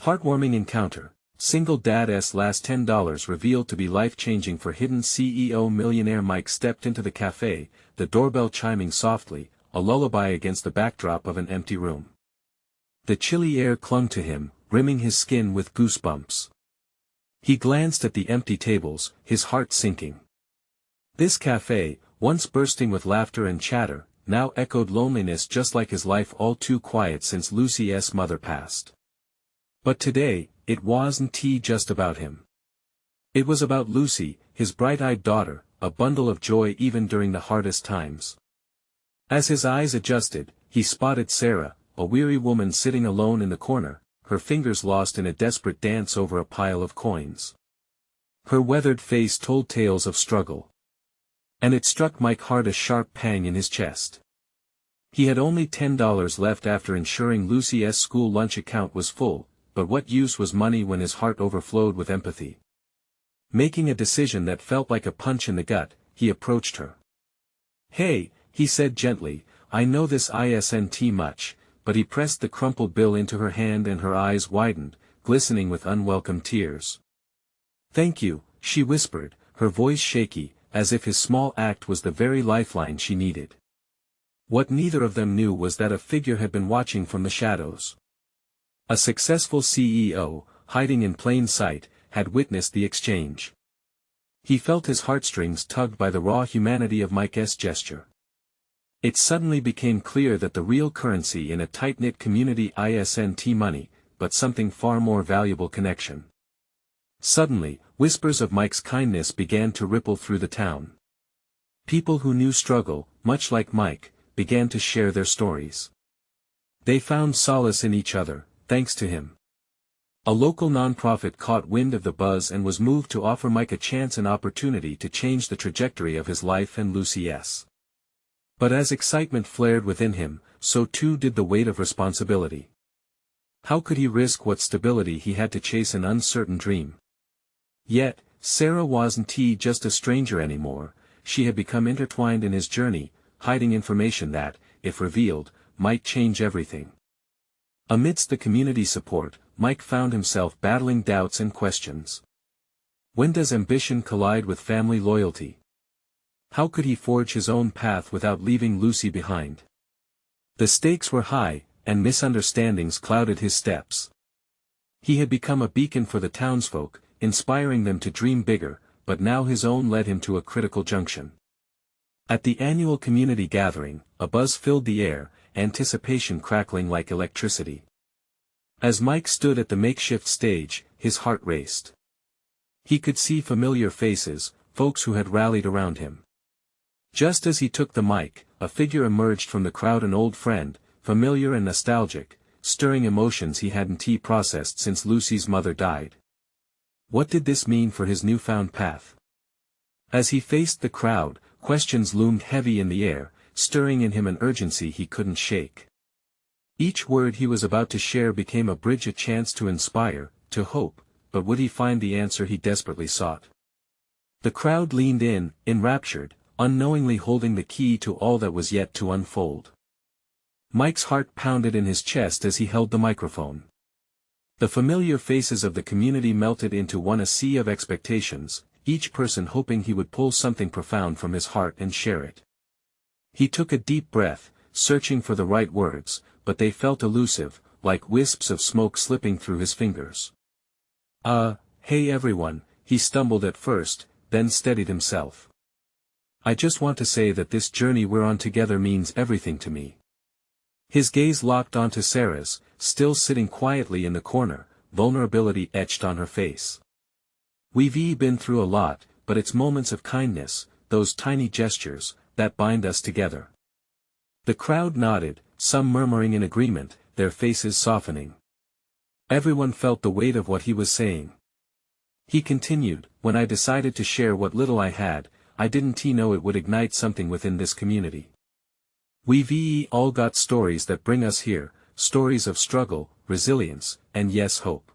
Heartwarming encounter. Single dad's last $10 revealed to be life-changing for hidden CEO millionaire. Mike stepped into the cafe, the doorbell chiming softly, a lullaby against the backdrop of an empty room. The chilly air clung to him, rimming his skin with goosebumps. He glanced at the empty tables, his heart sinking. This cafe, once bursting with laughter and chatter, now echoed loneliness, just like his life, all too quiet since Lucy's mother passed. But today, it wasn't just about him. It was about Lucy, his bright-eyed daughter, a bundle of joy even during the hardest times. As his eyes adjusted, he spotted Sarah, a weary woman sitting alone in the corner, her fingers lost in a desperate dance over a pile of coins. Her weathered face told tales of struggle. And it struck Mike hard, a sharp pang in his chest. He had only $10 left after ensuring Lucy's school lunch account was full, but what use was money when his heart overflowed with empathy? Making a decision that felt like a punch in the gut, he approached her. "Hey," he said gently, "I know this isn't much," but he pressed the crumpled bill into her hand and her eyes widened, glistening with unwelcome tears. "Thank you," she whispered, her voice shaky, as if his small act was the very lifeline she needed. What neither of them knew was that a figure had been watching from the shadows. A successful CEO, hiding in plain sight, had witnessed the exchange. He felt his heartstrings tugged by the raw humanity of Mike's gesture. It suddenly became clear that the real currency in a tight-knit community isn't money, but something far more valuable: connection. Suddenly, whispers of Mike's kindness began to ripple through the town. People who knew struggle, much like Mike, began to share their stories. They found solace in each other, thanks to him. A local nonprofit caught wind of the buzz and was moved to offer Mike a chance, an opportunity to change the trajectory of his life and Lucy's. But as excitement flared within him, so too did the weight of responsibility. How could he risk what stability he had to chase an uncertain dream? Yet, Sarah wasn't just a stranger anymore. She had become intertwined in his journey, hiding information that, if revealed, might change everything. Amidst the community support, Mike found himself battling doubts and questions. When does ambition collide with family loyalty? How could he forge his own path without leaving Lucy behind? The stakes were high, and misunderstandings clouded his steps. He had become a beacon for the townsfolk, inspiring them to dream bigger, but now his own led him to a critical junction. At the annual community gathering, a buzz filled the air, anticipation crackling like electricity. As Mike stood at the makeshift stage, his heart raced. He could see familiar faces, folks who had rallied around him. Just as he took the mic, a figure emerged from the crowd, an old friend, familiar and nostalgic, stirring emotions he hadn't processed since Lucy's mother died. What did this mean for his newfound path? As he faced the crowd, questions loomed heavy in the air, stirring in him an urgency he couldn't shake. Each word he was about to share became a bridge, a chance to inspire, to hope, but would he find the answer he desperately sought? The crowd leaned in, enraptured, unknowingly holding the key to all that was yet to unfold. Mike's heart pounded in his chest as he held the microphone. The familiar faces of the community melted into one, a sea of expectations, each person hoping he would pull something profound from his heart and share it. He took a deep breath, searching for the right words, but they felt elusive, like wisps of smoke slipping through his fingers. Hey everyone," he stumbled at first, then steadied himself. "I just want to say that this journey we're on together means everything to me." His gaze locked onto Sarah's, still sitting quietly in the corner, vulnerability etched on her face. "We've been through a lot, but it's moments of kindness, those tiny gestures, that bind us together." The crowd nodded, some murmuring in agreement, their faces softening. Everyone felt the weight of what he was saying. He continued, "When I decided to share what little I had, I didn't know it would ignite something within this community. We've all got stories that bring us here, stories of struggle, resilience, and yes, hope."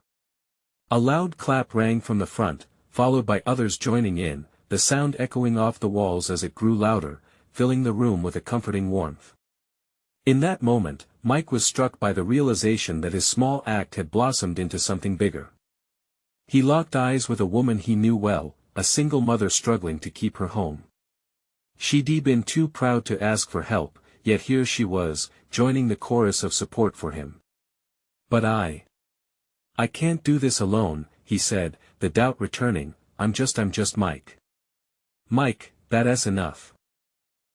A loud clap rang from the front, followed by others joining in, the sound echoing off the walls as it grew louder, filling the room with a comforting warmth. In that moment, Mike was struck by the realization that his small act had blossomed into something bigger. He locked eyes with a woman he knew well, a single mother struggling to keep her home. She'd been too proud to ask for help, yet here she was, joining the chorus of support for him. "But I can't do this alone," he said, the doubt returning. I'm just Mike." "Mike, that's enough,"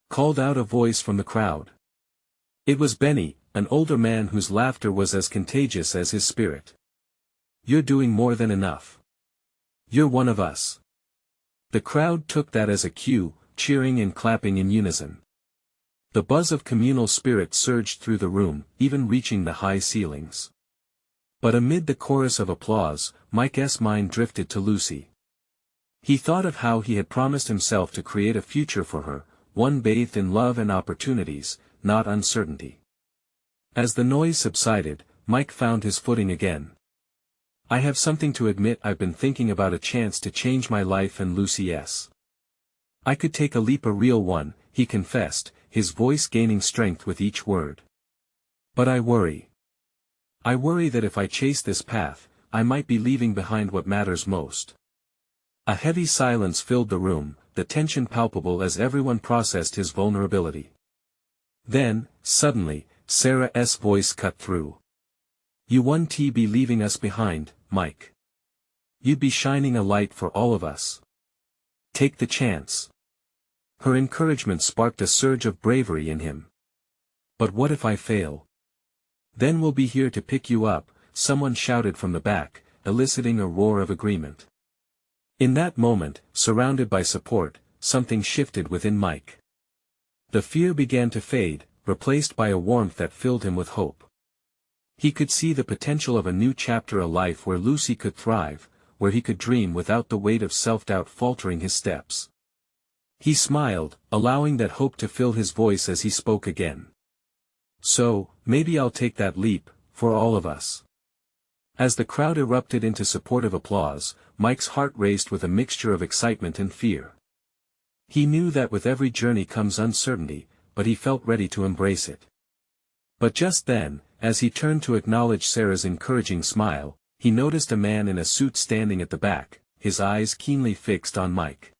called out a voice from the crowd. It was Benny, an older man whose laughter was as contagious as his spirit. "You're doing more than enough. You're one of us." The crowd took that as a cue, cheering and clapping in unison. The buzz of communal spirit surged through the room, even reaching the high ceilings. But amid the chorus of applause, Mike's mind drifted to Lucy. He thought of how he had promised himself to create a future for her, one bathed in love and opportunities, not uncertainty. As the noise subsided, Mike found his footing again. "I have something to admit. I've been thinking about a chance to change my life and Lucy's. I could take a leap, a real one," he confessed, his voice gaining strength with each word. "But I worry. I worry that if I chase this path, I might be leaving behind what matters most." A heavy silence filled the room, the tension palpable as everyone processed his vulnerability. Then, suddenly, Sarah's voice cut through. "You wouldn't be leaving us behind, Mike. You'd be shining a light for all of us. Take the chance." Her encouragement sparked a surge of bravery in him. "But what if I fail? Then we'll be here to pick you up," someone shouted from the back, eliciting a roar of agreement. In that moment, surrounded by support, something shifted within Mike. The fear began to fade, replaced by a warmth that filled him with hope. He could see the potential of a new chapter, a life where Lucy could thrive, where he could dream without the weight of self-doubt faltering his steps. He smiled, allowing that hope to fill his voice as he spoke again. "So, maybe I'll take that leap, for all of us." As the crowd erupted into supportive applause, Mike's heart raced with a mixture of excitement and fear. He knew that with every journey comes uncertainty, but he felt ready to embrace it. But just then, as he turned to acknowledge Sarah's encouraging smile, he noticed a man in a suit standing at the back, his eyes keenly fixed on Mike.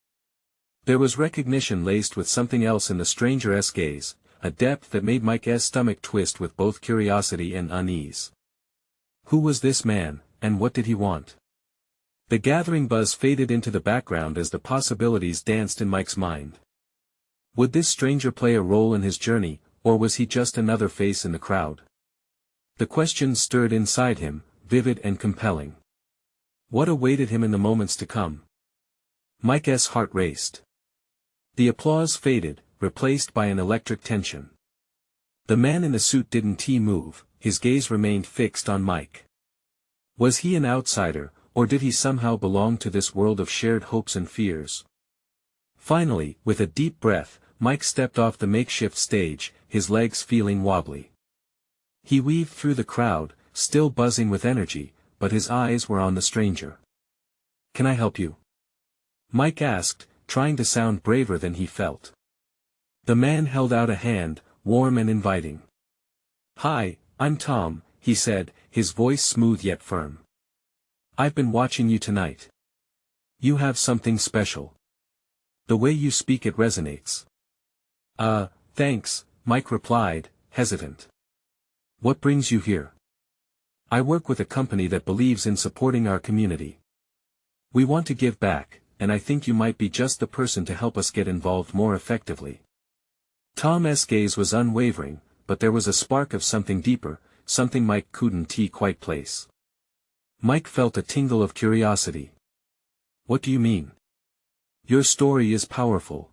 There was recognition laced with something else in the stranger's gaze, a depth that made Mike's stomach twist with both curiosity and unease. Who was this man, and what did he want? The gathering buzz faded into the background as the possibilities danced in Mike's mind. Would this stranger play a role in his journey, or was he just another face in the crowd? The questions stirred inside him, vivid and compelling. What awaited him in the moments to come? Mike's heart raced. The applause faded, replaced by an electric tension. The man in the suit didn't move, his gaze remained fixed on Mike. Was he an outsider, or did he somehow belong to this world of shared hopes and fears? Finally, with a deep breath, Mike stepped off the makeshift stage, his legs feeling wobbly. He weaved through the crowd, still buzzing with energy, but his eyes were on the stranger. "Can I help you?" Mike asked, trying to sound braver than he felt. The man held out a hand, warm and inviting. "Hi, I'm Tom," he said, his voice smooth yet firm. "I've been watching you tonight. You have something special. The way you speak, it resonates." Thanks," Mike replied, hesitant. "What brings you here?" "I work with a company that believes in supporting our community. We want to give back, and I think you might be just the person to help us get involved more effectively." Tom's gaze was unwavering, but there was a spark of something deeper, something Mike couldn't quite place. Mike felt a tingle of curiosity. "What do you mean?" "Your story is powerful.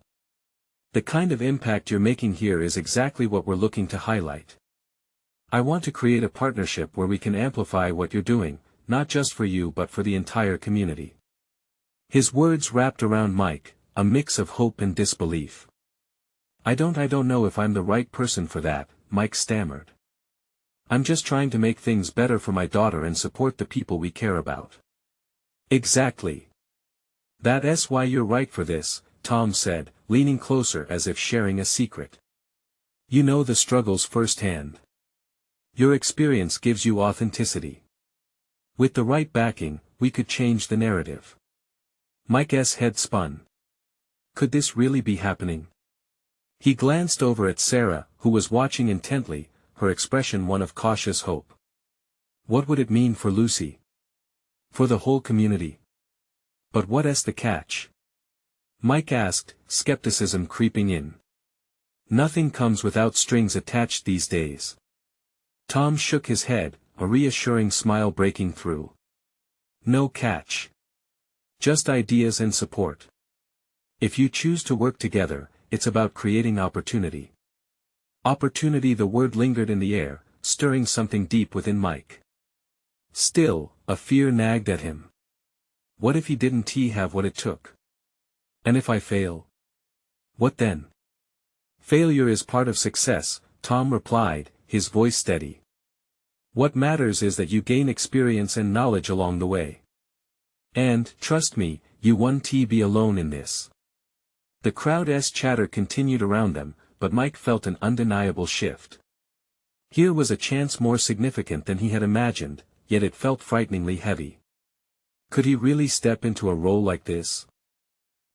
The kind of impact you're making here is exactly what we're looking to highlight. I want to create a partnership where we can amplify what you're doing, not just for you but for the entire community." His words wrapped around Mike, a mix of hope and disbelief. I don't know if I'm the right person for that," Mike stammered. "I'm just trying to make things better for my daughter and support the people we care about." "Exactly. That's why you're right for this," Tom said, leaning closer as if sharing a secret. "You know the struggles firsthand. Your experience gives you authenticity. With the right backing, we could change the narrative. Mike's head spun. Could this really be happening? He glanced over at Sarah, who was watching intently, her expression one of cautious hope. What would it mean for Lucy? For the whole community? But what's the catch? Mike asked, skepticism creeping in. Nothing comes without strings attached these days. Tom shook his head, a reassuring smile breaking through. No catch. Just ideas and support. If you choose to work together, it's about creating opportunity. Opportunity, the word lingered in the air, stirring something deep within Mike. Still, a fear nagged at him. What if he didn't have what it took? And if I fail? What then? Failure is part of success, Tom replied, his voice steady. What matters is that you gain experience and knowledge along the way. And, trust me, you won't be alone in this. The crowd's chatter continued around them, but Mike felt an undeniable shift. Here was a chance more significant than he had imagined, yet it felt frighteningly heavy. Could he really step into a role like this?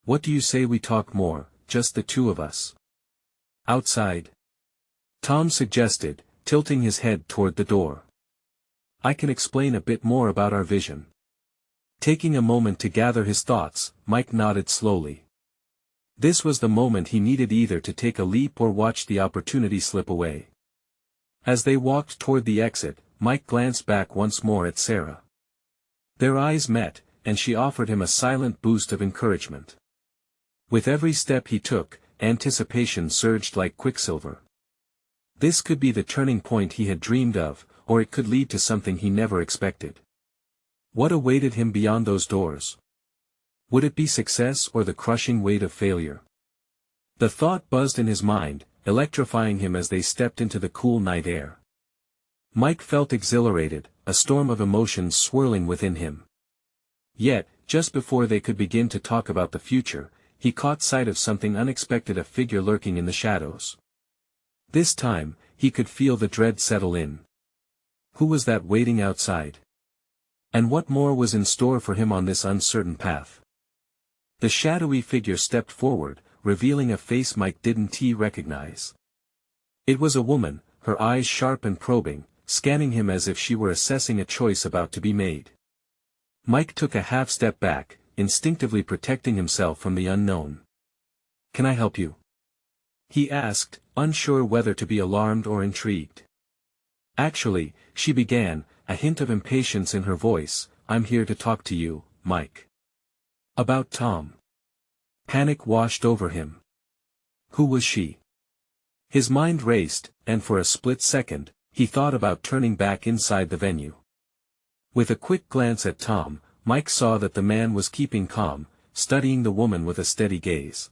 What do you say we talk more, just the two of us? Outside? Tom suggested, tilting his head toward the door. I can explain a bit more about our vision. Taking a moment to gather his thoughts, Mike nodded slowly. This was the moment he needed, either to take a leap or watch the opportunity slip away. As they walked toward the exit, Mike glanced back once more at Sarah. Their eyes met, and she offered him a silent boost of encouragement. With every step he took, anticipation surged like quicksilver. This could be the turning point he had dreamed of, or it could lead to something he never expected. What awaited him beyond those doors? Would it be success or the crushing weight of failure? The thought buzzed in his mind, electrifying him as they stepped into the cool night air. Mike felt exhilarated, a storm of emotions swirling within him. Yet, just before they could begin to talk about the future, he caught sight of something unexpected, a figure lurking in the shadows. This time, he could feel the dread settle in. Who was that waiting outside? And what more was in store for him on this uncertain path? The shadowy figure stepped forward, revealing a face Mike didn't recognize. It was a woman, her eyes sharp and probing, scanning him as if she were assessing a choice about to be made. Mike took a half step back, instinctively protecting himself from the unknown. Can I help you? He asked, unsure whether to be alarmed or intrigued. Actually, she began, a hint of impatience in her voice, I'm here to talk to you, Mike. About Tom. Panic washed over him. Who was she? His mind raced, and for a split second, he thought about turning back inside the venue. With a quick glance at Tom, Mike saw that the man was keeping calm, studying the woman with a steady gaze.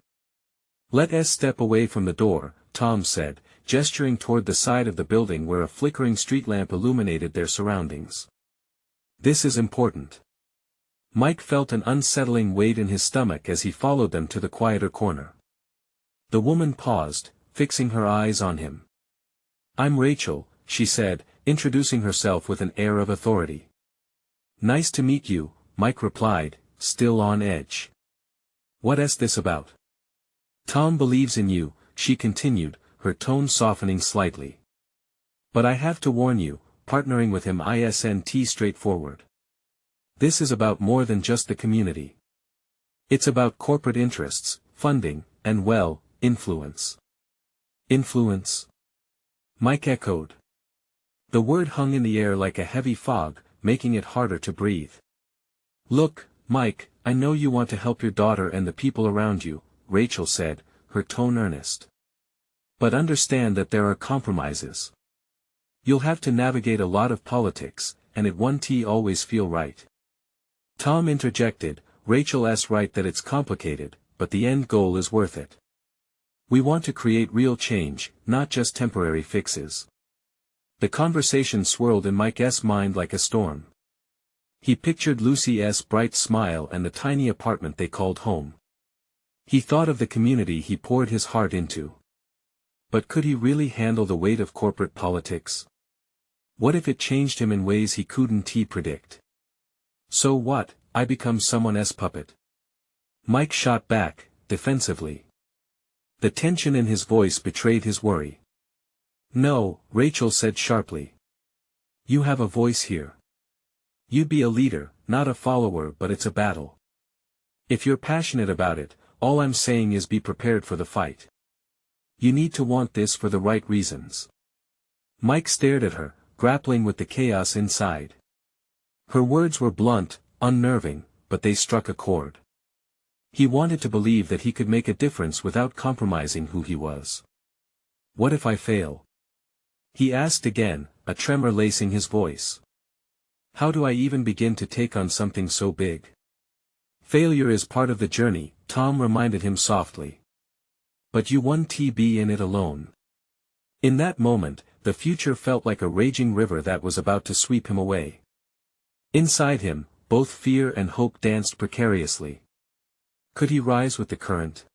Let us step away from the door, Tom said, gesturing toward the side of the building where a flickering street lamp illuminated their surroundings. This is important. Mike felt an unsettling weight in his stomach as he followed them to the quieter corner. The woman paused, fixing her eyes on him. I'm Rachel, she said, introducing herself with an air of authority. Nice to meet you, Mike replied, still on edge. What's this about? Tom believes in you, she continued, her tone softening slightly. But I have to warn you, partnering with him isn't straightforward. This is about more than just the community. It's about corporate interests, funding, and well, influence. Influence? Mike echoed. The word hung in the air like a heavy fog, making it harder to breathe. Look, Mike, I know you want to help your daughter and the people around you, Rachel said, her tone earnest. But understand that there are compromises. You'll have to navigate a lot of politics, and it won't always feel right. Tom interjected, Rachel's right that it's complicated, but the end goal is worth it. We want to create real change, not just temporary fixes. The conversation swirled in Mike's mind like a storm. He pictured Lucy's bright smile and the tiny apartment they called home. He thought of the community he poured his heart into. But could he really handle the weight of corporate politics? What if it changed him in ways he couldn't predict? So what, I become someone's puppet? Mike shot back, defensively. The tension in his voice betrayed his worry. No, Rachel said sharply. You have a voice here. You'd be a leader, not a follower, but it's a battle. If you're passionate about it, all I'm saying is be prepared for the fight. You need to want this for the right reasons. Mike stared at her, grappling with the chaos inside. Her words were blunt, unnerving, but they struck a chord. He wanted to believe that he could make a difference without compromising who he was. What if I fail? He asked again, a tremor lacing his voice. How do I even begin to take on something so big? Failure is part of the journey, Tom reminded him softly. But you won't be in it alone. In that moment, the future felt like a raging river that was about to sweep him away. Inside him, both fear and hope danced precariously. Could he rise with the current?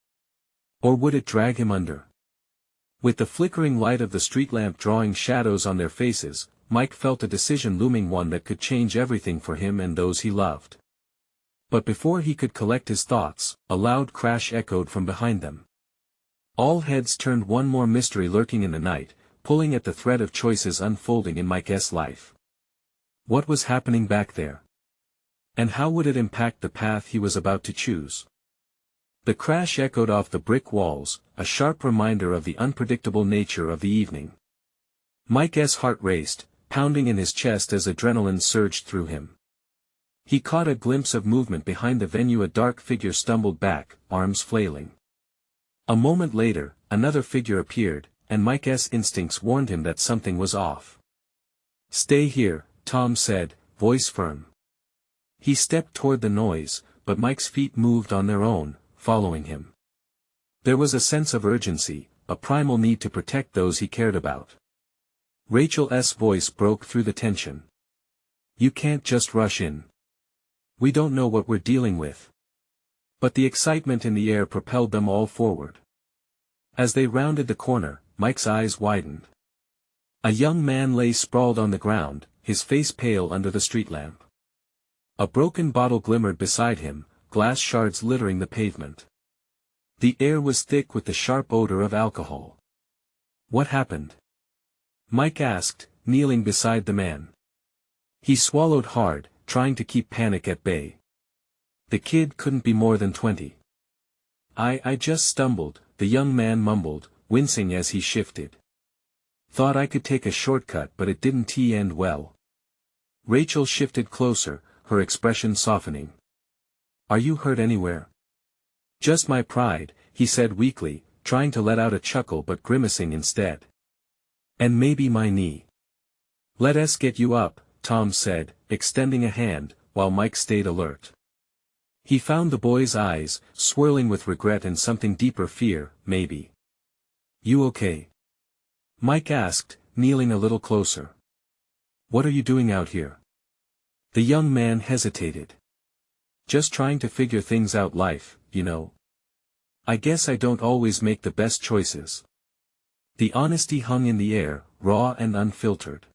Or would it drag him under? With the flickering light of the street lamp drawing shadows on their faces, Mike felt a decision looming, one that could change everything for him and those he loved. But before he could collect his thoughts, a loud crash echoed from behind them. All heads turned, one more mystery lurking in the night, pulling at the thread of choices unfolding in Mike's life. What was happening back there? And how would it impact the path he was about to choose? The crash echoed off the brick walls, a sharp reminder of the unpredictable nature of the evening. Mike's heart raced, pounding in his chest as adrenaline surged through him. He caught a glimpse of movement behind the venue. A dark figure stumbled back, arms flailing. A moment later, another figure appeared, and Mike's instincts warned him that something was off. Stay here, Tom said, voice firm. He stepped toward the noise, but Mike's feet moved on their own, following him. There was a sense of urgency, a primal need to protect those he cared about. Rachel's voice broke through the tension. You can't just rush in. We don't know what we're dealing with. But the excitement in the air propelled them all forward. As they rounded the corner, Mike's eyes widened. A young man lay sprawled on the ground, his face pale under the street lamp. A broken bottle glimmered beside him, glass shards littering the pavement. The air was thick with the sharp odor of alcohol. What happened? Mike asked, kneeling beside the man. He swallowed hard, trying to keep panic at bay. The kid couldn't be more than 20. I just stumbled, the young man mumbled, wincing as he shifted. Thought I could take a shortcut, but it didn't end well. Rachel shifted closer, her expression softening. Are you hurt anywhere? Just my pride, he said weakly, trying to let out a chuckle but grimacing instead. And maybe my knee. Let us get you up, Tom said, extending a hand, while Mike stayed alert. He found the boy's eyes, swirling with regret and something deeper, fear, maybe. You okay? Mike asked, kneeling a little closer. What are you doing out here? The young man hesitated. Just trying to figure things out, life, you know. I guess I don't always make the best choices. The honesty hung in the air, raw and unfiltered.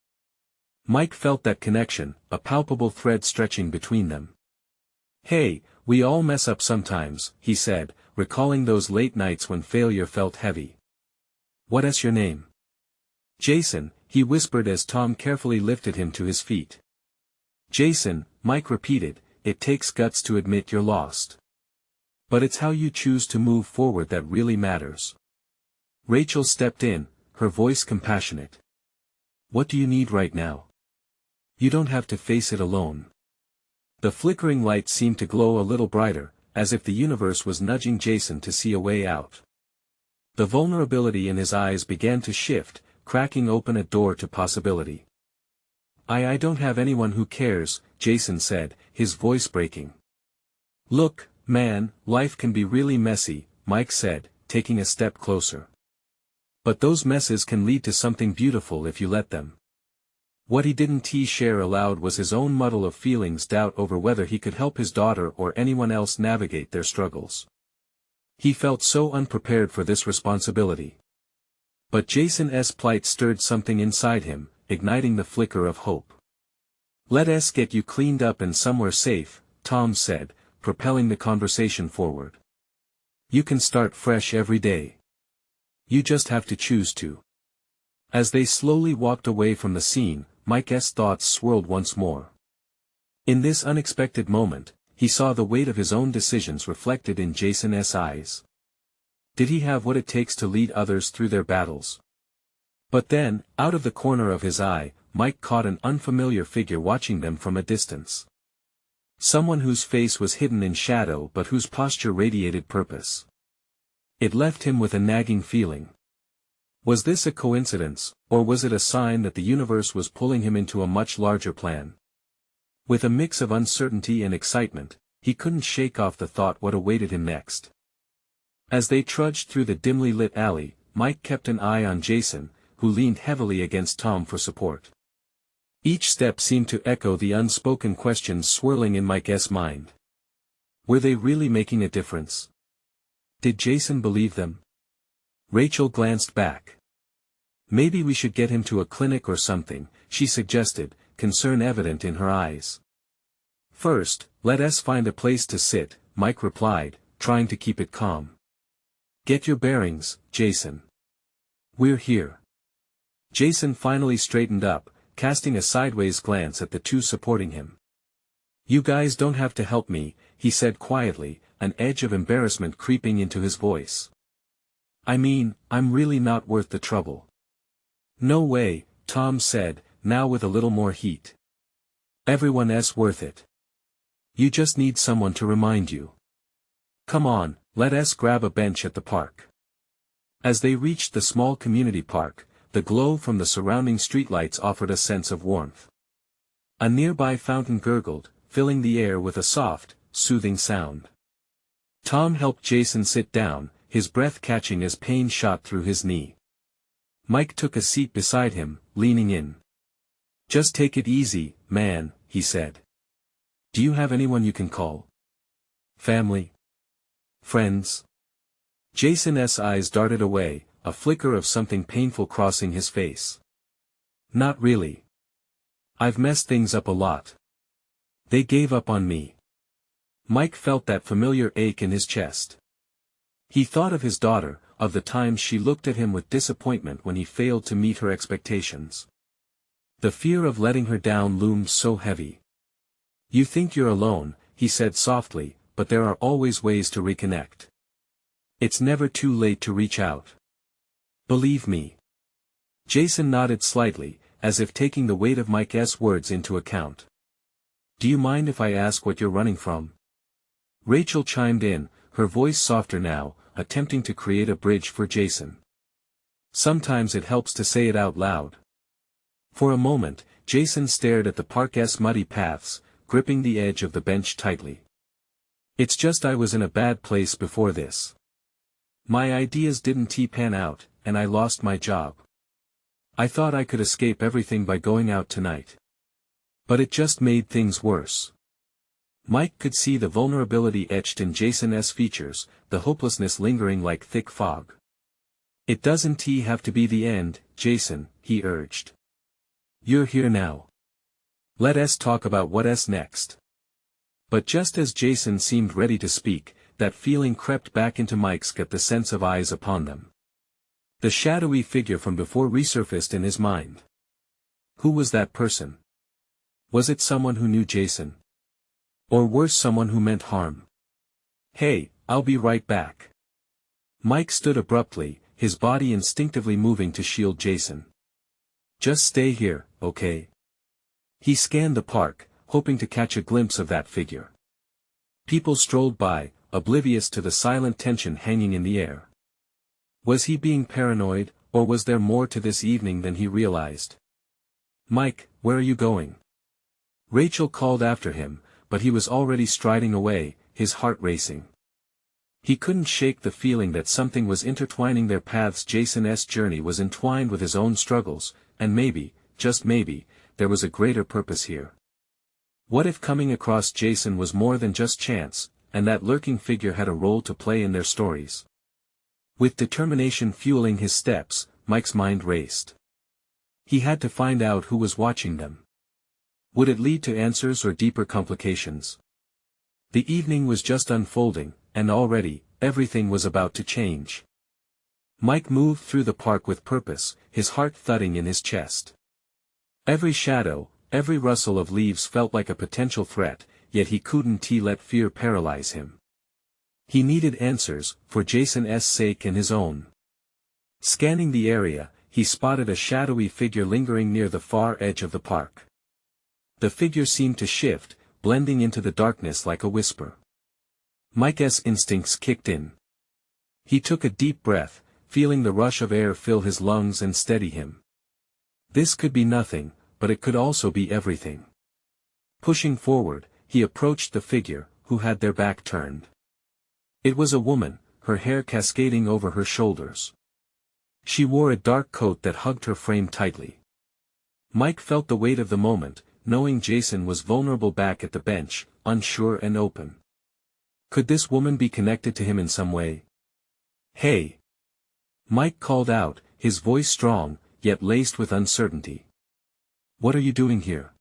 Mike felt that connection, a palpable thread stretching between them. Hey, we all mess up sometimes, he said, recalling those late nights when failure felt heavy. What's your name? Jason, he whispered as Tom carefully lifted him to his feet. Jason, Mike repeated, it takes guts to admit you're lost. But it's how you choose to move forward that really matters. Rachel stepped in, her voice compassionate. What do you need right now? You don't have to face it alone. The flickering light seemed to glow a little brighter, as if the universe was nudging Jason to see a way out. The vulnerability in his eyes began to shift, cracking open a door to possibility. I don't have anyone who cares, Jason said, his voice breaking. Look, man, life can be really messy, Mike said, taking a step closer. But those messes can lead to something beautiful if you let them. What he didn't share aloud was his own muddle of feelings, doubt over whether he could help his daughter or anyone else navigate their struggles. He felt so unprepared for this responsibility. But Jason's plight stirred something inside him, igniting the flicker of hope. "Let us get you cleaned up and somewhere safe," Tom said, propelling the conversation forward. "You can start fresh every day. You just have to choose to." As they slowly walked away from the scene, Mike's thoughts swirled once more. In this unexpected moment, he saw the weight of his own decisions reflected in Jason's eyes. Did he have what it takes to lead others through their battles? But then, out of the corner of his eye, Mike caught an unfamiliar figure watching them from a distance. Someone whose face was hidden in shadow but whose posture radiated purpose. It left him with a nagging feeling. Was this a coincidence, or was it a sign that the universe was pulling him into a much larger plan? With a mix of uncertainty and excitement, he couldn't shake off the thought what awaited him next. As they trudged through the dimly lit alley, Mike kept an eye on Jason, who leaned heavily against Tom for support. Each step seemed to echo the unspoken questions swirling in Mike's mind. Were they really making a difference? Did Jason believe them? Rachel glanced back. "Maybe we should get him to a clinic or something," she suggested, concern evident in her eyes. "First, let us find a place to sit," Mike replied, trying to keep it calm. "Get your bearings, Jason. We're here." Jason finally straightened up, casting a sideways glance at the two supporting him. "You guys don't have to help me," he said quietly, an edge of embarrassment creeping into his voice. "I mean, I'm really not worth the trouble." "No way," Tom said, now with a little more heat. "Everyone's worth it. You just need someone to remind you. Come on, let us grab a bench at the park." As they reached the small community park, the glow from the surrounding streetlights offered a sense of warmth. A nearby fountain gurgled, filling the air with a soft, soothing sound. Tom helped Jason sit down, his breath catching as pain shot through his knee. Mike took a seat beside him, leaning in. "Just take it easy, man," he said. "Do you have anyone you can call? Family? Friends?" Jason's eyes darted away, a flicker of something painful crossing his face. "Not really. I've messed things up a lot. They gave up on me." Mike felt that familiar ache in his chest. He thought of his daughter, of the times she looked at him with disappointment when he failed to meet her expectations. The fear of letting her down loomed so heavy. "You think you're alone," he said softly, "but there are always ways to reconnect. It's never too late to reach out. Believe me." Jason nodded slightly, as if taking the weight of Mike's words into account. "Do you mind if I ask what you're running from?" Rachel chimed in, her voice softer now, attempting to create a bridge for Jason. "Sometimes it helps to say it out loud." For a moment, Jason stared at the park's muddy paths, gripping the edge of the bench tightly. "It's just I was in a bad place before this. My ideas didn't pan out, and I lost my job. I thought I could escape everything by going out tonight. But it just made things worse." Mike could see the vulnerability etched in Jason's features, the hopelessness lingering like thick fog. "It doesn't have to be the end, Jason," he urged. "You're here now. Let us talk about what's next." But just as Jason seemed ready to speak, that feeling crept back into Mike's gut, the sense of eyes upon them. The shadowy figure from before resurfaced in his mind. Who was that person? Was it someone who knew Jason? Or worse, someone who meant harm? "Hey, I'll be right back." Mike stood abruptly, his body instinctively moving to shield Jason. "Just stay here, okay?" He scanned the park, hoping to catch a glimpse of that figure. People strolled by, oblivious to the silent tension hanging in the air. Was he being paranoid, or was there more to this evening than he realized? "Mike, where are you going?" Rachel called after him, but he was already striding away, his heart racing. He couldn't shake the feeling that something was intertwining their paths. Jason's journey was entwined with his own struggles, and maybe, just maybe, there was a greater purpose here. What if coming across Jason was more than just chance, and that lurking figure had a role to play in their stories? With determination fueling his steps, Mike's mind raced. He had to find out who was watching them. Would it lead to answers or deeper complications? The evening was just unfolding, and already, everything was about to change. Mike moved through the park with purpose, his heart thudding in his chest. Every shadow, every rustle of leaves felt like a potential threat, yet he couldn't let fear paralyze him. He needed answers, for Jason's sake and his own. Scanning the area, he spotted a shadowy figure lingering near the far edge of the park. The figure seemed to shift, blending into the darkness like a whisper. Mike's instincts kicked in. He took a deep breath, feeling the rush of air fill his lungs and steady him. This could be nothing, but it could also be everything. Pushing forward, he approached the figure, who had their back turned. It was a woman, her hair cascading over her shoulders. She wore a dark coat that hugged her frame tightly. Mike felt the weight of the moment, knowing Jason was vulnerable back at the bench, unsure and open. Could this woman be connected to him in some way? "Hey!" Mike called out, his voice strong, yet laced with uncertainty. "What are you doing here?"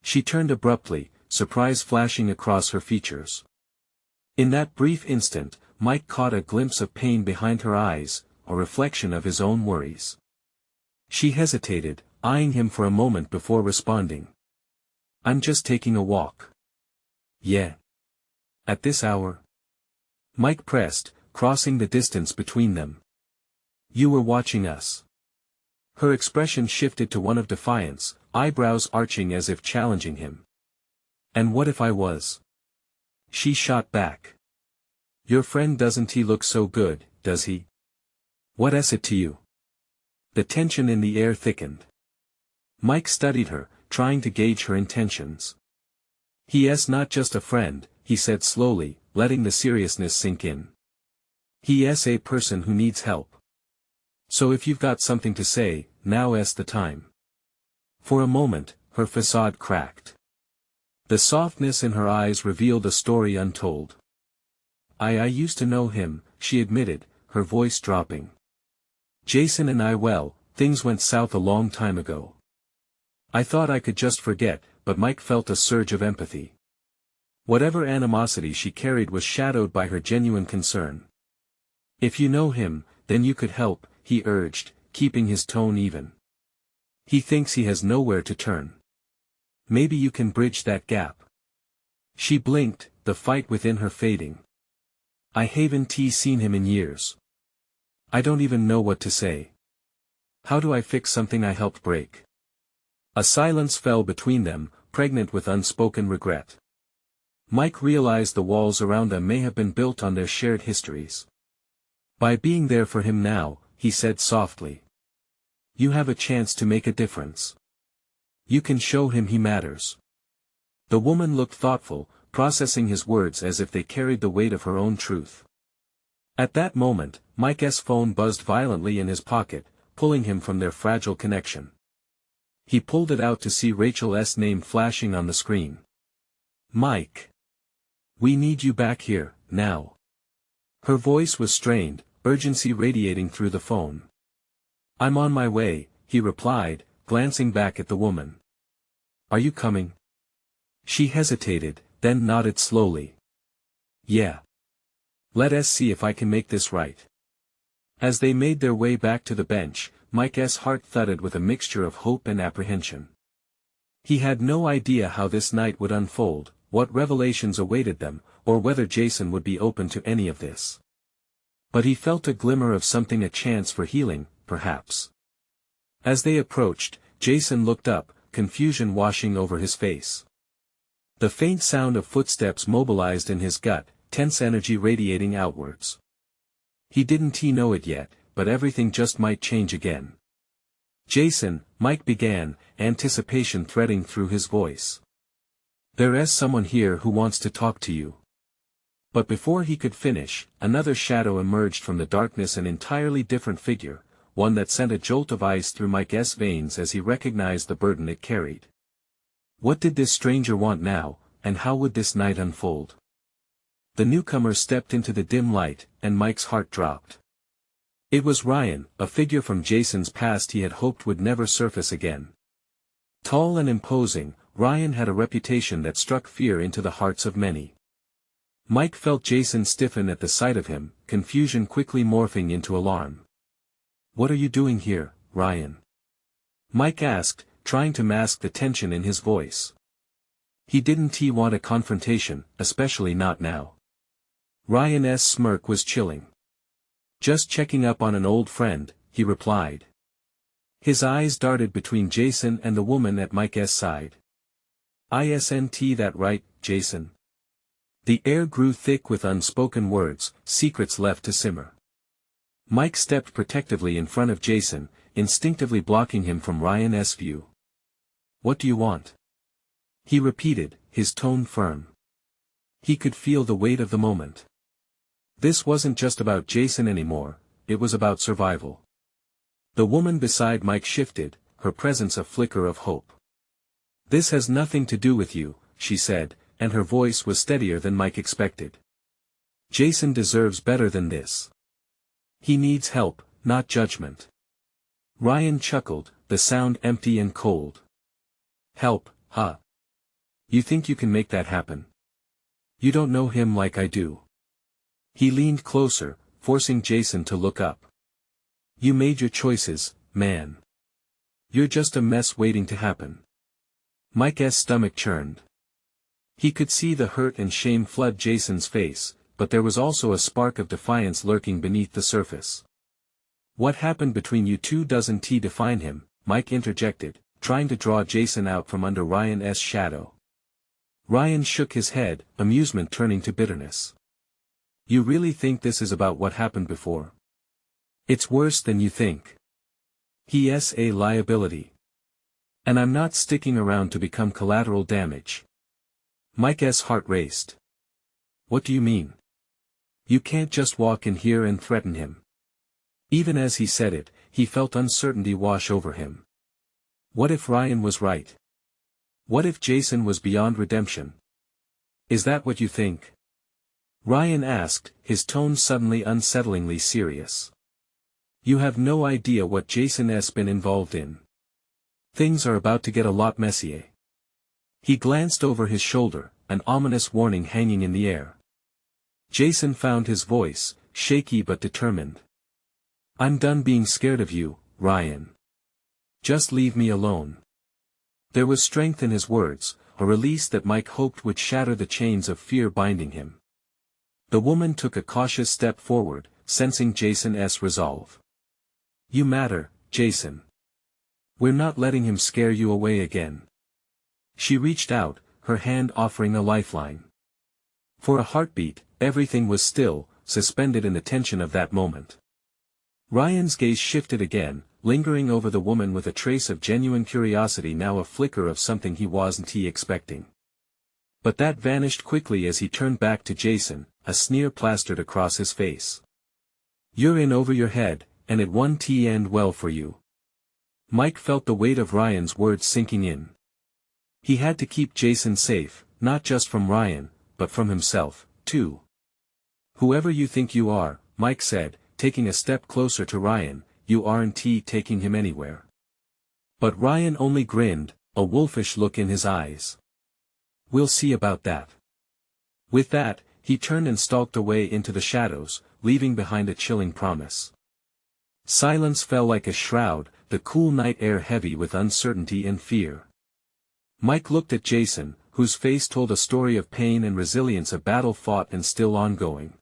She turned abruptly, surprise flashing across her features. In that brief instant, Mike caught a glimpse of pain behind her eyes, a reflection of his own worries. She hesitated, eyeing him for a moment before responding. "I'm just taking a walk." "Yeah. At this hour?" Mike pressed, crossing the distance between them. "You were watching us." Her expression shifted to one of defiance, eyebrows arching as if challenging him. "And what if I was?" She shot back. "Your friend doesn't he look so good, does he? What is it to you?" The tension in the air thickened. Mike studied her, trying to gauge her intentions. "He is not just a friend," he said slowly, letting the seriousness sink in. "He is a person who needs help. So if you've got something to say, now is the time." For a moment, her facade cracked. The softness in her eyes revealed a story untold. I used to know him," she admitted, her voice dropping. "Jason and things went south a long time ago. I thought I could just forget, but Mike felt a surge of empathy. Whatever animosity she carried was shadowed by her genuine concern. "If you know him, then you could help," he urged, keeping his tone even. "He thinks he has nowhere to turn. Maybe you can bridge that gap." She blinked, the fight within her fading. "I haven't seen him in years. I don't even know what to say. How do I fix something I helped break?" A silence fell between them, pregnant with unspoken regret. Mike realized the walls around them may have been built on their shared histories. "By being there for him now," he said softly, "you have a chance to make a difference. You can show him he matters." The woman looked thoughtful, processing his words as if they carried the weight of her own truth. At that moment, Mike's phone buzzed violently in his pocket, pulling him from their fragile connection. He pulled it out to see Rachel's name flashing on the screen. "Mike. We need you back here, now." Her voice was strained, urgency radiating through the phone. "I'm on my way," he replied, glancing back at the woman. "Are you coming?" She hesitated, then nodded slowly. "Yeah. Let's see if I can make this right." As they made their way back to the bench, Mike's heart thudded with a mixture of hope and apprehension. He had no idea how this night would unfold, what revelations awaited them, or whether Jason would be open to any of this. But he felt a glimmer of something, a chance for healing, perhaps. As they approached, Jason looked up, confusion washing over his face. The faint sound of footsteps mobilized in his gut, tense energy radiating outwards. He didn't know it yet, but everything just might change again. "Jason," Mike began, anticipation threading through his voice. "There is someone here who wants to talk to you." But before he could finish, another shadow emerged from the darkness, an entirely different figure, one that sent a jolt of ice through Mike's veins as he recognized the burden it carried. What did this stranger want now, and how would this night unfold? The newcomer stepped into the dim light, and Mike's heart dropped. It was Ryan, a figure from Jason's past he had hoped would never surface again. Tall and imposing, Ryan had a reputation that struck fear into the hearts of many. Mike felt Jason stiffen at the sight of him, confusion quickly morphing into alarm. "What are you doing here, Ryan?" Mike asked, trying to mask the tension in his voice. He didn't want a confrontation, especially not now. Ryan's smirk was chilling. "Just checking up on an old friend," he replied. His eyes darted between Jason and the woman at Mike's side. "Isn't that right, Jason?" The air grew thick with unspoken words, secrets left to simmer. Mike stepped protectively in front of Jason, instinctively blocking him from Ryan's view. "What do you want?" he repeated, his tone firm. He could feel the weight of the moment. This wasn't just about Jason anymore, it was about survival. The woman beside Mike shifted, her presence a flicker of hope. "This has nothing to do with you," she said, and her voice was steadier than Mike expected. "Jason deserves better than this. He needs help, not judgment." Ryan chuckled, the sound empty and cold. "Help, huh? You think you can make that happen? You don't know him like I do." He leaned closer, forcing Jason to look up. "You made your choices, man. You're just a mess waiting to happen." Mike's stomach churned. He could see the hurt and shame flood Jason's face, but there was also a spark of defiance lurking beneath the surface. "What happened between you two doesn't define him," Mike interjected, trying to draw Jason out from under Ryan's shadow. Ryan shook his head, amusement turning to bitterness. "You really think this is about what happened before? It's worse than you think. He's a liability. And I'm not sticking around to become collateral damage." Mike's heart raced. "What do you mean? You can't just walk in here and threaten him." Even as he said it, he felt uncertainty wash over him. What if Ryan was right? What if Jason was beyond redemption? "Is that what you think?" Ryan asked, his tone suddenly unsettlingly serious. "You have no idea what Jason's been involved in. Things are about to get a lot messier." He glanced over his shoulder, an ominous warning hanging in the air. Jason found his voice, shaky but determined. "I'm done being scared of you, Ryan. Just leave me alone." There was strength in his words, a release that Mike hoped would shatter the chains of fear binding him. The woman took a cautious step forward, sensing Jason's resolve. "You matter, Jason. We're not letting him scare you away again." She reached out, her hand offering a lifeline. For a heartbeat, everything was still, suspended in the tension of that moment. Ryan's gaze shifted again, lingering over the woman with a trace of genuine curiosity, now a flicker of something he wasn't expecting. But that vanished quickly as he turned back to Jason, a sneer plastered across his face. "You're in over your head, and it won't end well for you." Mike felt the weight of Ryan's words sinking in. He had to keep Jason safe, not just from Ryan, but from himself, too. "Whoever you think you are," Mike said, taking a step closer to Ryan, "you aren't taking him anywhere." But Ryan only grinned, a wolfish look in his eyes. "We'll see about that." With that, he turned and stalked away into the shadows, leaving behind a chilling promise. Silence fell like a shroud, the cool night air heavy with uncertainty and fear. Mike looked at Jason, whose face told a story of pain and resilience, a battle fought and still ongoing.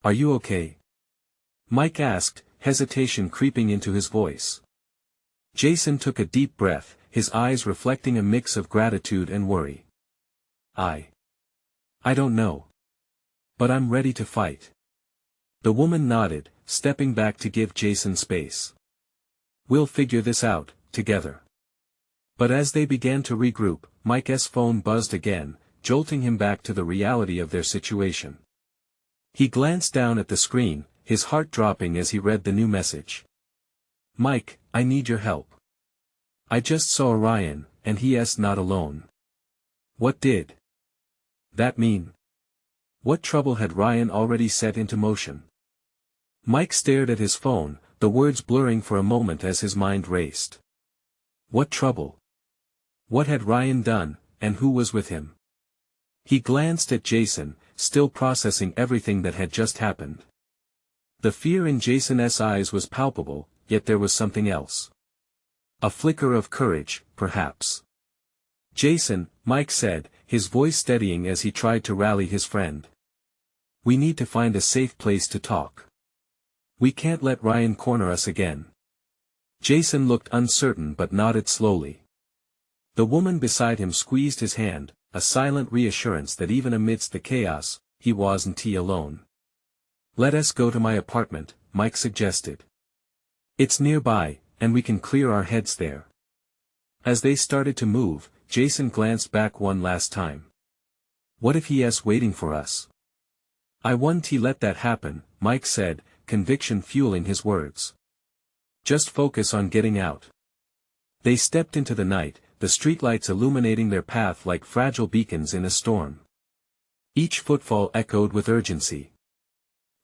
"Are you okay?" Mike asked, hesitation creeping into his voice. Jason took a deep breath, his eyes reflecting a mix of gratitude and worry. I don't know. But I'm ready to fight." The woman nodded, stepping back to give Jason space. "We'll figure this out, together." But as they began to regroup, Mike's phone buzzed again, jolting him back to the reality of their situation. He glanced down at the screen, his heart dropping as he read the new message. "Mike, I need your help. I just saw Ryan, and he's not alone." What did that mean? What trouble had Ryan already set into motion? Mike stared at his phone, the words blurring for a moment as his mind raced. What trouble? What had Ryan done, and who was with him? He glanced at Jason, still processing everything that had just happened. The fear in Jason's eyes was palpable, yet there was something else. A flicker of courage, perhaps. Jason, Mike said, his voice steadying as he tried to rally his friend. We need to find a safe place to talk. We can't let Ryan corner us again. Jason looked uncertain but nodded slowly. The woman beside him squeezed his hand, a silent reassurance that even amidst the chaos, he wasn't alone. Let us go to my apartment, Mike suggested. It's nearby, and we can clear our heads there. As they started to move, Jason glanced back one last time. What if he's waiting for us? I won't let that happen, Mike said, conviction fueling his words. Just focus on getting out. They stepped into the night, the streetlights illuminating their path like fragile beacons in a storm. Each footfall echoed with urgency.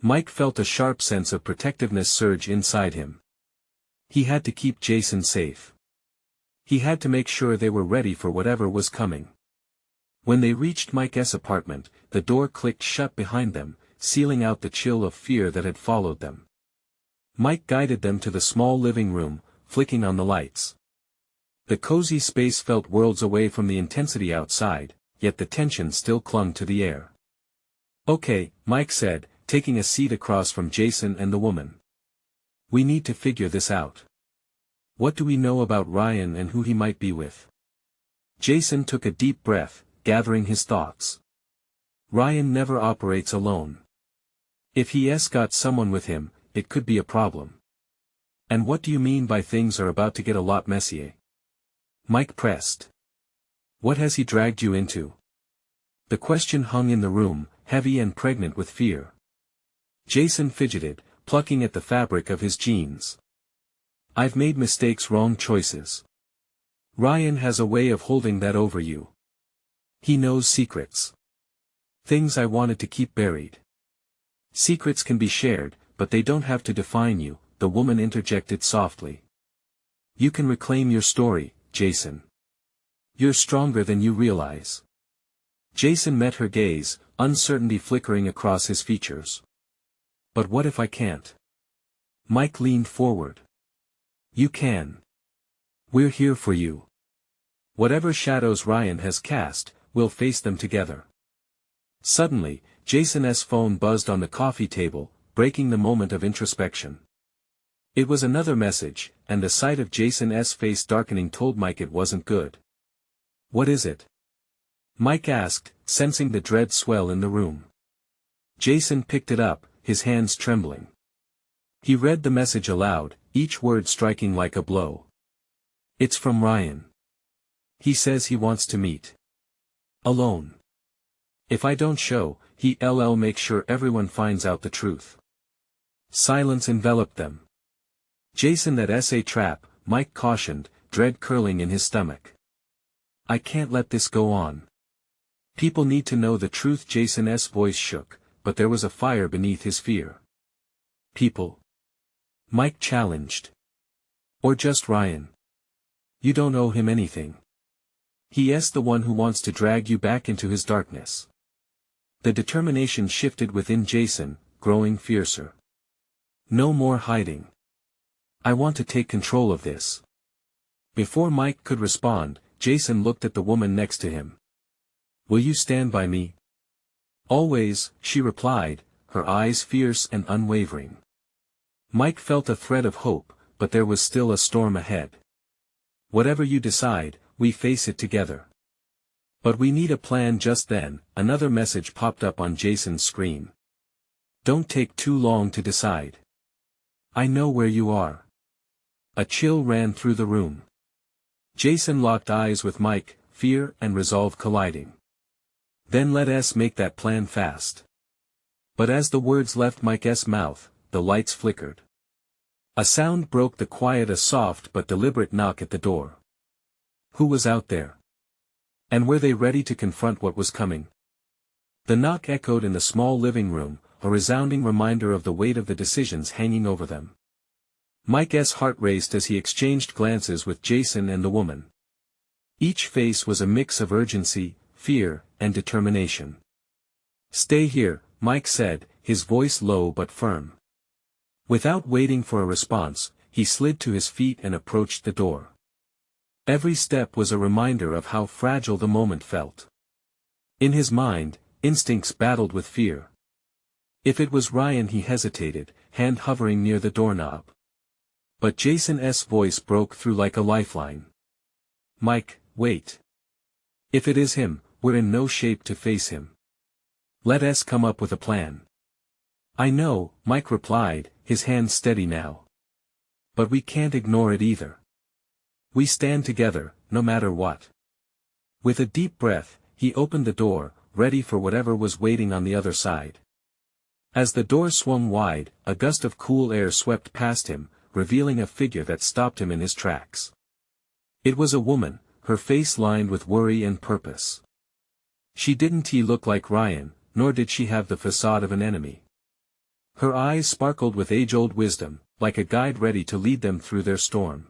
Mike felt a sharp sense of protectiveness surge inside him. He had to keep Jason safe. He had to make sure they were ready for whatever was coming. When they reached Mike's apartment, the door clicked shut behind them, sealing out the chill of fear that had followed them. Mike guided them to the small living room, flicking on the lights. The cozy space felt worlds away from the intensity outside, yet the tension still clung to the air. Okay, Mike said, taking a seat across from Jason and the woman. We need to figure this out. What do we know about Ryan and who he might be with? Jason took a deep breath, gathering his thoughts. Ryan never operates alone. If he's got someone with him, it could be a problem. And what do you mean by things are about to get a lot messier? Mike pressed. What has he dragged you into? The question hung in the room, heavy and pregnant with fear. Jason fidgeted, plucking at the fabric of his jeans. I've made mistakes, wrong choices. Ryan has a way of holding that over you. He knows secrets. Things I wanted to keep buried. Secrets can be shared, but they don't have to define you, the woman interjected softly. You can reclaim your story, Jason. You're stronger than you realize. Jason met her gaze, uncertainty flickering across his features. But what if I can't? Mike leaned forward. You can. We're here for you. Whatever shadows Ryan has cast, we'll face them together. Suddenly, Jason's phone buzzed on the coffee table, breaking the moment of introspection. It was another message, and the sight of Jason's face darkening told Mike it wasn't good. What is it? Mike asked, sensing the dread swell in the room. Jason picked it up, his hands trembling. He read the message aloud, each word striking like a blow. It's from Ryan. He says he wants to meet. Alone. If I don't show, he'll make sure everyone finds out the truth. Silence enveloped them. Jason, that's a trap, Mike cautioned, dread curling in his stomach. I can't let this go on. People need to know the truth. Jason's voice shook, but there was a fire beneath his fear. People? Mike challenged. Or just Ryan? You don't owe him anything. He's the one who wants to drag you back into his darkness. The determination shifted within Jason, growing fiercer. No more hiding. I want to take control of this. Before Mike could respond, Jason looked at the woman next to him. Will you stand by me? Always, she replied, her eyes fierce and unwavering. Mike felt a thread of hope, but there was still a storm ahead. Whatever you decide, we face it together. But we need a plan. Just then, another message popped up on Jason's screen. Don't take too long to decide. I know where you are. A chill ran through the room. Jason locked eyes with Mike, fear and resolve colliding. Then let us make that plan fast. But as the words left Mike's mouth, the lights flickered. A sound broke the quiet, a soft but deliberate knock at the door. Who was out there? And were they ready to confront what was coming? The knock echoed in the small living room, a resounding reminder of the weight of the decisions hanging over them. Mike's heart raced as he exchanged glances with Jason and the woman. Each face was a mix of urgency, fear, and determination. "Stay here," Mike said, his voice low but firm. Without waiting for a response, he slid to his feet and approached the door. Every step was a reminder of how fragile the moment felt. In his mind, instincts battled with fear. If it was Ryan, he hesitated, hand hovering near the doorknob. But Jason's voice broke through like a lifeline. "Mike, wait. If it is him, we're in no shape to face him. Let us come up with a plan." "I know," Mike replied, his hand steady now. "But we can't ignore it either. We stand together, no matter what." With a deep breath, he opened the door, ready for whatever was waiting on the other side. As the door swung wide, a gust of cool air swept past him, revealing a figure that stopped him in his tracks. It was a woman, her face lined with worry and purpose. She didn't look like Ryan, nor did she have the facade of an enemy. Her eyes sparkled with age-old wisdom, like a guide ready to lead them through their storm.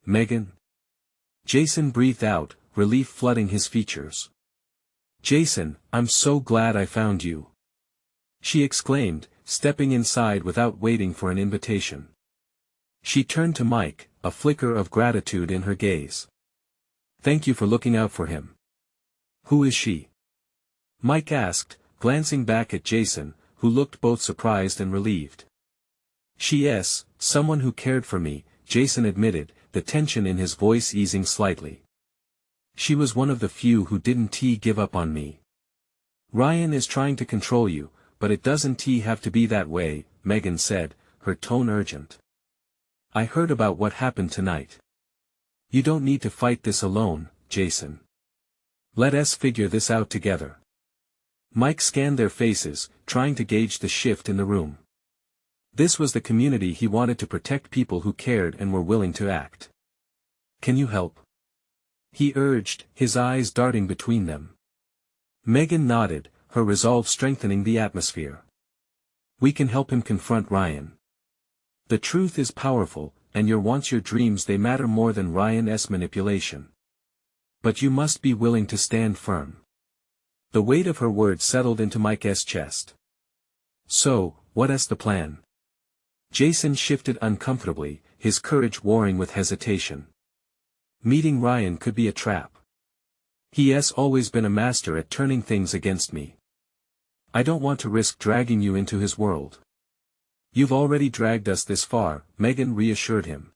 "Megan?" Jason breathed out, relief flooding his features. "Jason, I'm so glad I found you," she exclaimed, stepping inside without waiting for an invitation. She turned to Mike, a flicker of gratitude in her gaze. "Thank you for looking out for him." "Who is she?" Mike asked, glancing back at Jason, who looked both surprised and relieved. "She's someone who cared for me," Jason admitted, the tension in his voice easing slightly. "She was one of the few who didn't give up on me." "Ryan is trying to control you, but it doesn't have to be that way," Megan said, her tone urgent. "I heard about what happened tonight. You don't need to fight this alone, Jason. Let us figure this out together." Mike scanned their faces, trying to gauge the shift in the room. This was the community he wanted to protect, people who cared and were willing to act. "Can you help?" he urged, his eyes darting between them. Megan nodded, her resolve strengthening the atmosphere. "We can help him confront Ryan. The truth is powerful, and your dreams they matter more than Ryan's manipulation. But you must be willing to stand firm." The weight of her words settled into Mike's chest. "So, what's the plan?" Jason shifted uncomfortably, his courage warring with hesitation. "Meeting Ryan could be a trap. He's always been a master at turning things against me. I don't want to risk dragging you into his world." "You've already dragged us this far," Megan reassured him.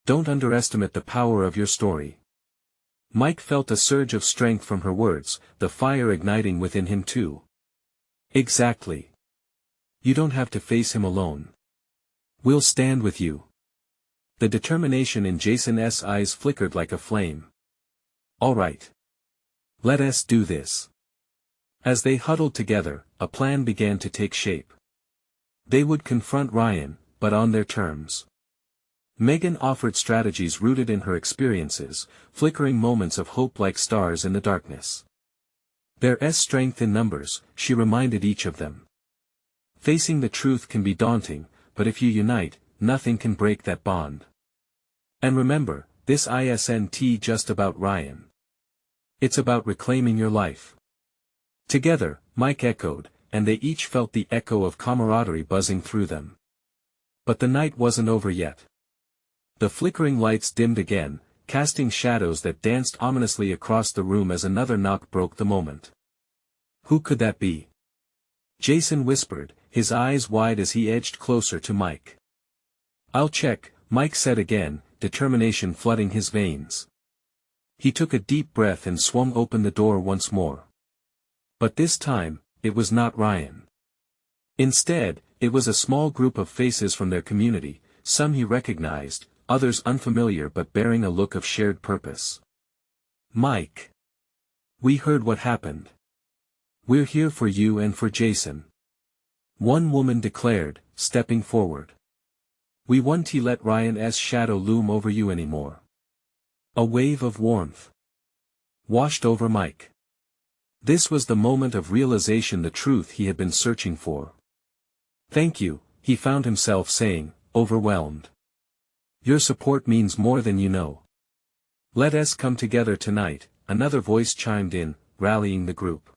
"Don't underestimate the power of your story." Mike felt a surge of strength from her words, the fire igniting within him too. "Exactly. You don't have to face him alone. We'll stand with you." The determination in Jason's eyes flickered like a flame. "All right. Let us do this." As they huddled together, a plan began to take shape. They would confront Ryan, but on their terms. Megan offered strategies rooted in her experiences, flickering moments of hope like stars in the darkness. There's strength in numbers, she reminded each of them. Facing the truth can be daunting, but if you unite, nothing can break that bond. And remember, this isn't just about Ryan. It's about reclaiming your life. Together, Mike echoed, and they each felt the echo of camaraderie buzzing through them. But the night wasn't over yet. The flickering lights dimmed again, casting shadows that danced ominously across the room as another knock broke the moment. "Who could that be?" Jason whispered, his eyes wide as he edged closer to Mike. "I'll check," Mike said again, determination flooding his veins. He took a deep breath and swung open the door once more. But this time, it was not Ryan. Instead, it was a small group of faces from their community, some he recognized, others unfamiliar but bearing a look of shared purpose. "Mike. We heard what happened. We're here for you and for Jason," one woman declared, stepping forward. "We won't let Ryan's shadow loom over you anymore." A wave of warmth washed over Mike. This was the moment of realization, the truth he had been searching for. "Thank you," he found himself saying, overwhelmed. "Your support means more than you know. Let us come together tonight," another voice chimed in, rallying the group.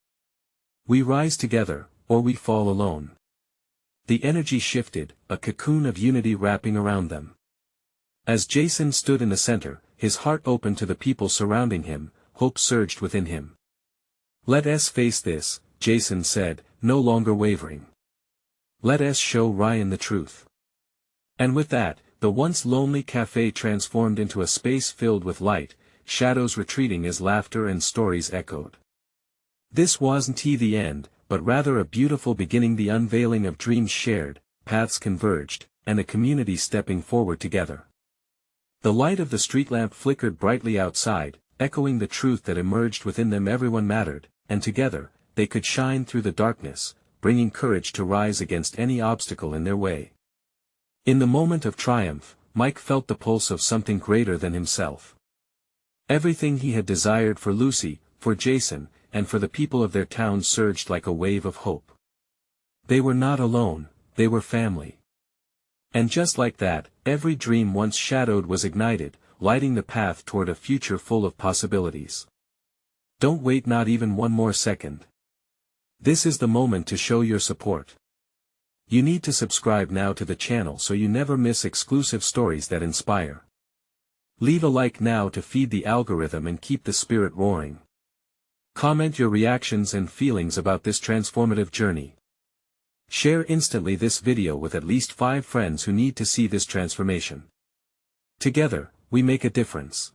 "We rise together, or we fall alone." The energy shifted, a cocoon of unity wrapping around them. As Jason stood in the center, his heart open to the people surrounding him, hope surged within him. "Let us face this," Jason said, no longer wavering. "Let us show Ryan the truth." And with that, the once lonely cafe transformed into a space filled with light, shadows retreating as laughter and stories echoed. This wasn't the end, but rather a beautiful beginning, the unveiling of dreams shared, paths converged, and a community stepping forward together. The light of the street lamp flickered brightly outside, echoing the truth that emerged within them: everyone mattered, and together, they could shine through the darkness, bringing courage to rise against any obstacle in their way. In the moment of triumph, Mike felt the pulse of something greater than himself. Everything he had desired for Lucy, for Jason, and for the people of their town surged like a wave of hope. They were not alone, they were family. And just like that, every dream once shadowed was ignited, lighting the path toward a future full of possibilities. Don't wait not even one more second. This is the moment to show your support. You need to subscribe now to the channel so you never miss exclusive stories that inspire. Leave a like now to feed the algorithm and keep the spirit roaring. Comment your reactions and feelings about this transformative journey. Share instantly this video with at least 5 friends who need to see this transformation. Together, we make a difference.